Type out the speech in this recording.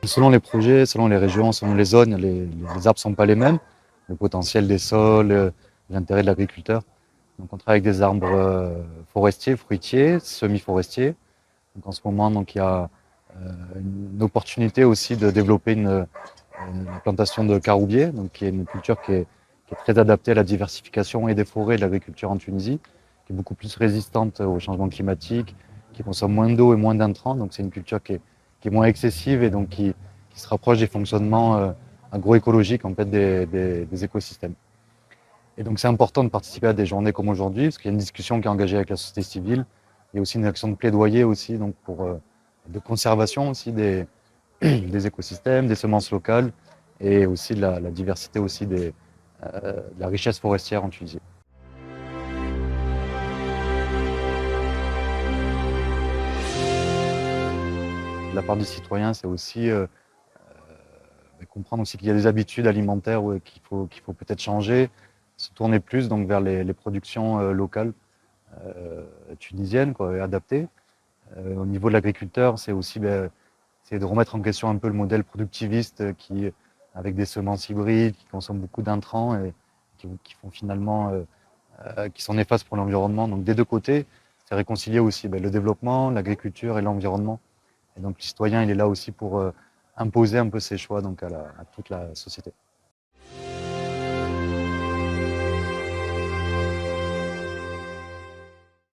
selon les projets, selon les régions, selon les zones, les arbres ne sont pas les mêmes. Le potentiel des sols, l'intérêt de l'agriculteur. Donc on travaille avec des arbres forestiers, fruitiers, semi-forestiers. Donc en ce moment, donc, il y a une opportunité aussi de développer une plantation de caroubier, donc qui est une culture qui est très adaptée à la diversification et des forêts et de l'agriculture en Tunisie, qui est beaucoup plus résistante au changement climatique, qui consomme moins d'eau et moins d'intrants. Donc c'est une culture qui est moins excessive et donc qui se rapproche des fonctionnements agroécologiques en fait, des écosystèmes. Et donc c'est important de participer à des journées comme aujourd'hui, parce qu'il y a une discussion qui est engagée avec la société civile. Il y a aussi une action de plaidoyer aussi, donc de conservation aussi des écosystèmes, des semences locales et aussi de la diversité aussi de la richesse forestière en Tunisie. De la part du citoyen, c'est aussi comprendre aussi qu'il y a des habitudes alimentaires qu'il faut peut-être changer, se tourner plus donc vers les productions locales tunisiennes quoi, et adaptées. Au niveau de l'agriculteur, c'est aussi c'est de remettre en question un peu le modèle productiviste avec des semences hybrides qui consomment beaucoup d'intrants et qui font finalement qui sont néfastes pour l'environnement. Donc des deux côtés, c'est réconcilier aussi le développement, l'agriculture et l'environnement. Et donc le citoyen, il est là aussi pour imposer un peu ses choix donc à toute la société.